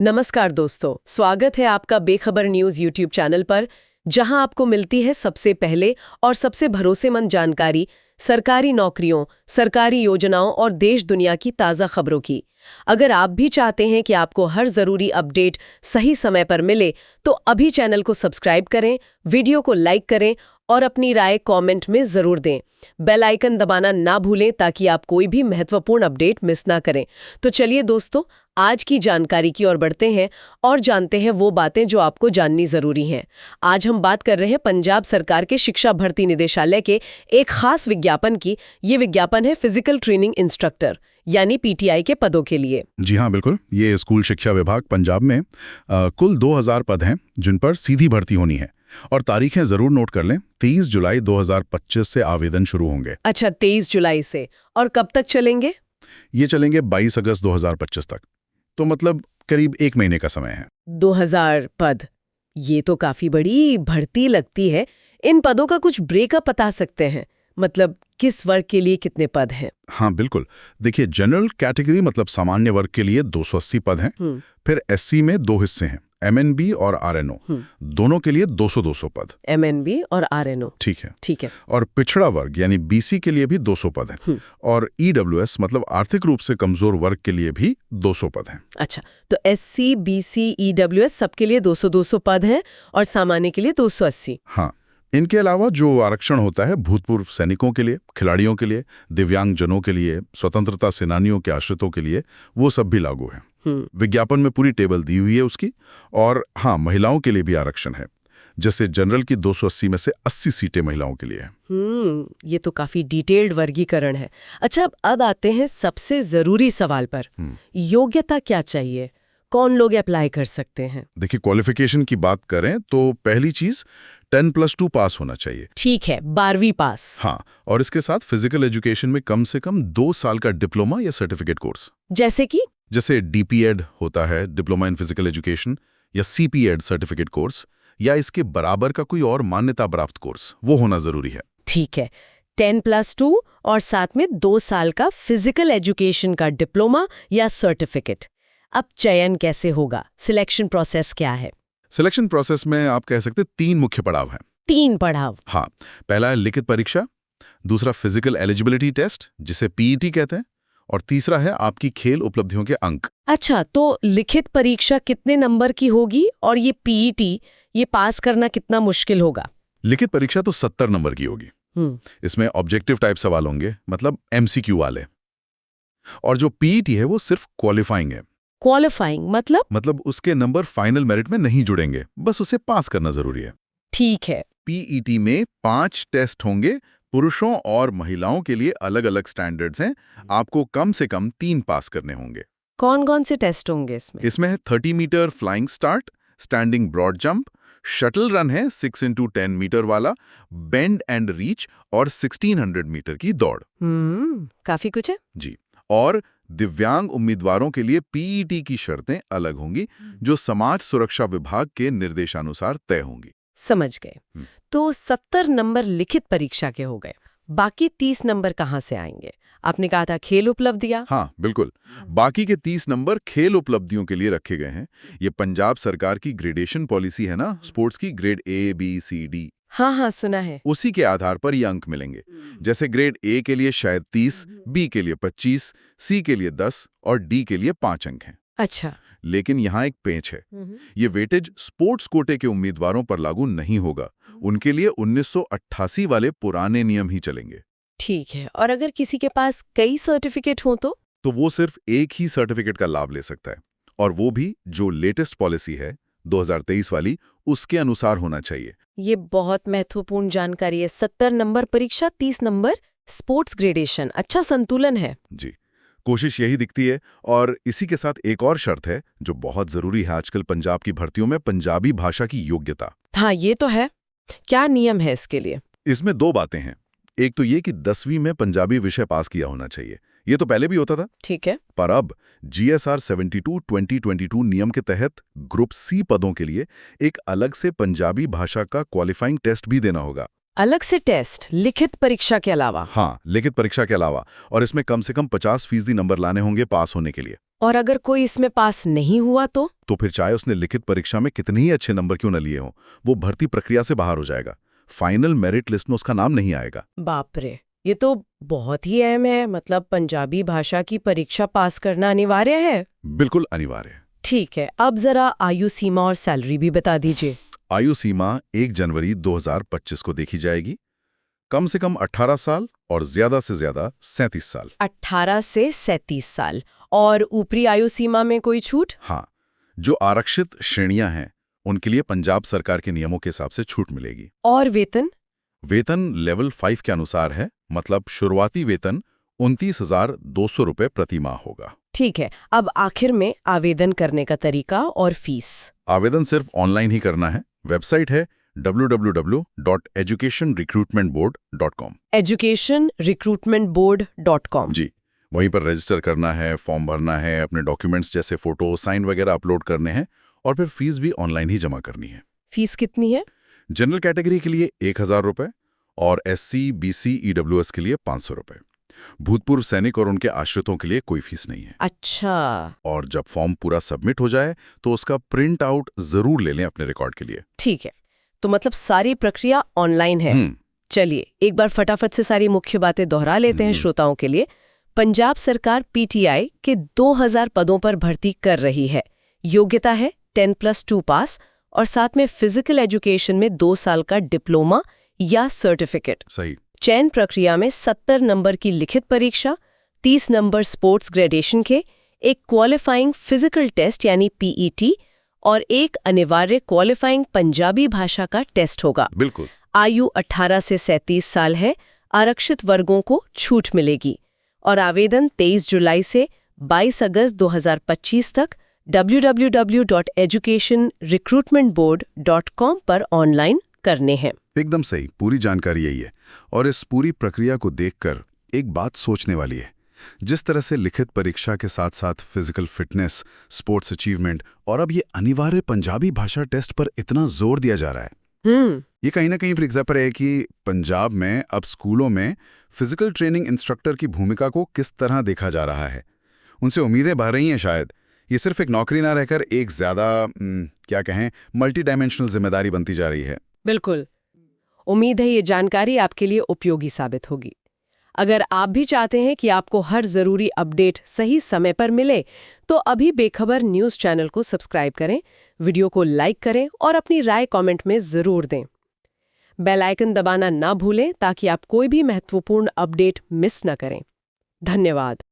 नमस्कार दोस्तों, स्वागत है आपका बेखबर न्यूज़ यूट्यूब चैनल पर, जहां आपको मिलती है सबसे पहले और सबसे भरोसेमंद जानकारी सरकारी नौकरियों, सरकारी योजनाओं और देश दुनिया की ताज़ा खबरों की। अगर आप भी चाहते हैं कि आपको हर ज़रूरी अपडेट सही समय पर मिले, तो अभी चैनल को सब्सक्राइब करें, वीडियो को लाइक करें और अपनी राय कमेंट में ज़रूर दें। बेल आइकन दबाना ना भूलें ताकि आप कोई भी महत्वपूर्ण अपडेट मिस ना करें। तो चलिए दोस्तों, आज की जानकारी की ओर बढ़ते हैं और जानते हैं वो बातें जो आपको जाननी ज़रूरी हैं। आज हम बात कर रहे हैं पंजाब सरकार के शिक्षा भर्ती निदेशालय के एक खास विज्ञापन की। ये विज्ञापन है फिजिकल ट्रेनिंग इंस्ट्रक्टर यानी पीटीआई के पदों के लिए। जी हाँ, बिल्कुल। ये स्कूल शिक्षा विभाग पंजाब में कुल 2000 पद हैं जिन पर सीधी भर्ती होनी है। और तारीखें जरूर नोट कर लें, 23 जुलाई 2025 से आवेदन शुरू होंगे। अच्छा, 23 जुलाई से। और कब तक चलेंगे? ये चलेंगे 22 अगस्त 2025 तक। तो मतलब करीब 1 महीने का समय है। 2000 पद, ये तो काफी बड़ी भर्ती लगती है। इन पदों का कुछ ब्रेकअप बता सकते हैं? मतलब किस वर्ग के लिए कितने पद हैं? हाँ बिल्कुल, देखिए, जनरल कैटेगरी मतलब सामान्य वर्ग के लिए 280 पद हैं। फिर एससी में 2 हिस्से हैं, एमएनबी और आरएनओ, दोनों के लिए 200-200 पद। एमएनबी और आरएनओ, ठीक है। ठीक है। और पिछड़ा वर्ग यानी बीसी के लिए भी 200 पद हैं। और ईडब्ल्यूएस मतलब आर्थिक रूप से कमजोर वर्ग के लिए भी 200 पद हैं। अच्छा, तो एससी, बीसी, ईडब्ल्यूएस सबके लिए 200-200 पद हैं और सामान्य के लिए 280। हाँ, इनके अलावा जो आरक्षण होता है भूतपूर्व सैनिकों के लिए, खिलाड़ियों के लिए, दिव्यांगजनों के लिए, स्वतंत्रता सेनानियों के आश्रितों के लिए, वो सब भी लागू है। विज्ञापन में पूरी टेबल दी हुई है उसकी। और हाँ, महिलाओं के लिए भी आरक्षण है। जैसे जनरल की 280 में से 80 सीटें महिलाओं के लिए हैं। ये तो काफी डिटेल्ड वर्गीकरण है। अच्छा, अब आते हैं सबसे जरूरी सवाल पर। योग्यता क्या चाहिए? कौन लोग अप्लाई कर सकते हैं? देखिए, क्वालिफिकेशन की बात करें तो पहली चीज 10+2 पास होना चाहिए। ठीक है, 12वीं पास। हाँ, और इसके साथ फिजिकल एजुकेशन में कम से कम 2 साल का डिप्लोमा या सर्टिफिकेट कोर्स। जैसे डीपीएड होता है, डिप्लोमा इन फिजिकल एजुकेशन, या सीपीएड सर्टिफिकेट कोर्स, या इसके बराबर का कोई और मान्यता प्राप्त कोर्स, वो होना जरूरी है। ठीक है, 10+2 और साथ में 2 साल का फिजिकल एजुकेशन का डिप्लोमा या सर्टिफिकेट। अब चयन कैसे होगा? सिलेक्शन प्रोसेस क्या है? सिलेक्शन प्रोसेस में आप कह सकते 3 मुख्य पड़ाव हैं। 3 पड़ाव? हाँ, पहला है लिखित परीक्षा, दूसरा फिजिकल एलिजिबिलिटी टेस्ट जिसे पीईटी कहते हैं, और तीसरा है आपकी खेल उपलब्धियों के अंक। अच्छा, तो लिखित परीक्षा कितने नंबर की होगी और ये पीईटी, ये पास करना कितना मुश्किल होगा? लिखित परीक्षा तो 70 नंबर की होगी। इसमें ऑब्जेक्टिव टाइप सवाल होंगे, मतलब एमसीक्यू वाले। और जो पीईटी है वो सिर्फ क्वालिफाइंग है। क्वालिफाइंग मतलब उसके नंबर फाइनल मेरिट में नहीं जुड़ेंगे, बस उसे पास करना जरूरी है। ठीक है। पीईटी में 5 टेस्ट होंगे। पुरुषों और महिलाओं के लिए अलग अलग स्टैंडर्ड्स हैं। आपको कम से कम 3 पास करने होंगे। कौन कौन से टेस्ट होंगे इसमें? इसमें है 30 metre flying start, standing broad jump, shuttle run है 6x10 मीटर वाला, बेंड एंड रीच, और 1600 मीटर की दौड़। काफी कुछ है जी। और दिव्यांग उम्मीदवारों के लिए पीईटी की शर्तें अलग होंगी, जो समाज सुरक्षा विभाग के निर्देशानुसार तय होंगी। समझ गए। तो 70 नंबर लिखित परीक्षा के हो गए, बाकी 30 नंबर कहाँ से आएंगे? आपने कहा था खेल उपलब्धियां। हाँ बिल्कुल, बाकी के 30 नंबर खेल उपलब्धियों के लिए रखे गए हैं। ये पंजाब सरकार की ग्रेडेशन पॉलिसी है ना, स्पोर्ट्स की, grade A, B, C, D। हाँ, सुना है। उसी के आधार पर ये अंक मिलेंगे। जैसे ग्रेड A के लिए शायद 30, B के लिए 25, C के लिए 10 और D के लिए 5 अंक हैं। अच्छा, लेकिन यहाँ एक पेंच है। ये वेटेज स्पोर्ट्स कोटे के उम्मीदवारों पर लागू नहीं होगा। उनके लिए 1988 वाले पुराने नियम ही चलेंगे। ठीक है। और अगर किसी के पास कई सर्टिफिकेट हो तो वो सिर्फ एक ही सर्टिफिकेट का लाभ ले सकता है, और वो भी जो लेटेस्ट पॉलिसी है 2023 वाली, उसके अनुसार होना चाहिए। ये बहुत महत्वपूर्ण जानकारी है। 70 नंबर परीक्षा, 30 नंबर स्पोर्ट्स ग्रेडेशन। अच्छा संतुलन है। जी, कोशिश यही दिखती है। और इसी के साथ एक और शर्त है जो बहुत जरूरी है आजकल पंजाब की भर्तियों में, पंजाबी भाषा की योग्यता। हाँ, ये तो है। क्या नियम है इसके लिए? इसमें 2 बातें हैं। एक तो ये कि 10वीं में पंजाबी विषय पास किया होना चाहिए। ये तो पहले भी होता था। ठीक है। पर अब GSR 72/2022 नियम के तहत ग्रुप C पदों के लिए एक अलग से पंजाबी भाषा का क्वालिफाइंग टेस्ट भी देना होगा। अलग से टेस्ट, लिखित परीक्षा के अलावा? हाँ, लिखित परीक्षा के अलावा। और इसमें कम से कम 50% नंबर लाने होंगे पास होने के लिए। और अगर कोई इसमें पास नहीं हुआ तो फिर चाहे उसने लिखित परीक्षा में कितने ही अच्छे नंबर क्यों न लिए हों, वो भर्ती प्रक्रिया से बाहर हो जाएगा। फाइनल मेरिट लिस्ट में उसका नाम नहीं आएगा। बाप रे, ये तो बहुत ही अहम है। मतलब पंजाबी भाषा की परीक्षा पास करना अनिवार्य है? बिल्कुल अनिवार्य है। ठीक है, अब जरा आयु सीमा और सैलरी भी बता दीजिए। आयु सीमा 1 जनवरी 2025 को देखी जाएगी। कम से कम 18 साल और ज्यादा से ज्यादा 37 साल। 18 से 37 साल। और ऊपरी आयु सीमा में कोई छूट? हाँ, जो आरक्षित श्रेणियां हैं उनके लिए पंजाब सरकार के नियमों के हिसाब से छूट मिलेगी। और वेतन? वेतन लेवल 5 के अनुसार है, मतलब शुरुआती वेतन 29,200 रुपए प्रति माह होगा। ठीक है, अब आखिर में आवेदन करने का तरीका और फीस। आवेदन सिर्फ ऑनलाइन ही करना है। वेबसाइट है www.educationrecruitmentboard.com। educationrecruitmentboard.com। जी, वहीं पर रजिस्टर करना है, फॉर्म भरना है, अपने डॉक्यूमेंट्स जैसे फोटो, साइन वगैरह अपलोड करने हैं और फिर फीस भी ऑनलाइन ही जमा करनी है। फीस कितनी है? जनरल कैटेगरी के लिए 1,000 रुपए और SC, BC, EWS के लिए 500 रुपए। भूतपूर्व सैनिक और उनके आश्रितों के लिए कोई फीस नहीं है। अच्छा। और जब फॉर्म पूरा सबमिट हो जाए तो उसका प्रिंट आउट जरूर ले लें अपने रिकॉर्ड के लिए। ठीक है, तो मतलब सारी प्रक्रिया ऑनलाइन है। चलिए एक बार फटाफट से सारी मुख्य बातें दोहरा लेते हैं श्रोताओं के लिए। पंजाब सरकार PTI के 2000 पदों पर भर्ती कर रही है। योग्यता है 10+2 पास और साथ में फिजिकल एजुकेशन में 2 साल का डिप्लोमा या सर्टिफिकेट। सही। चयन प्रक्रिया में 70 नंबर की लिखित परीक्षा, 30 नंबर स्पोर्ट्स ग्रेडेशन के, एक क्वालिफाइंग फिजिकल टेस्ट यानी PET और एक अनिवार्य क्वालिफाइंग पंजाबी भाषा का टेस्ट होगा। बिल्कुल। आयु 18 से 37 साल है। आरक्षित वर्गों को छूट मिलेगी और आवेदन 23 जुलाई से 22 अगस्त 2025 तक www.educationrecruitmentboard.com पर ऑनलाइन करने हैं। एकदम सही, पूरी जानकारी यही है। और इस पूरी प्रक्रिया को देखकर एक बात सोचने वाली है। जिस तरह से लिखित परीक्षा के साथ साथ फिजिकल फिटनेस, स्पोर्ट्स अचीवमेंट और अब ये अनिवार्य पंजाबी भाषा टेस्ट पर इतना जोर दिया जा रहा है, ये कहीं ना कहीं फिर एग्जाम्पल है कि पंजाब में अब स्कूलों में फिजिकल ट्रेनिंग इंस्ट्रक्टर की भूमिका को किस तरह देखा जा रहा है। उनसे उम्मीदें बढ़ रही हैं। शायद ये सिर्फ एक नौकरी ना रहकर एक ज्यादा क्या कहें मल्टी डायमेंशनल जिम्मेदारी बनती जा रही है। बिल्कुल, उम्मीद है ये जानकारी आपके लिए उपयोगी साबित होगी। अगर आप भी चाहते हैं कि आपको हर जरूरी अपडेट सही समय पर मिले तो अभी बेखबर न्यूज़ चैनल को सब्सक्राइब करें, वीडियो को लाइक करें और अपनी राय कमेंट में जरूर दें। बेल आइकन दबाना ना भूलें ताकि आप कोई भी महत्वपूर्ण अपडेट मिस न करें। धन्यवाद।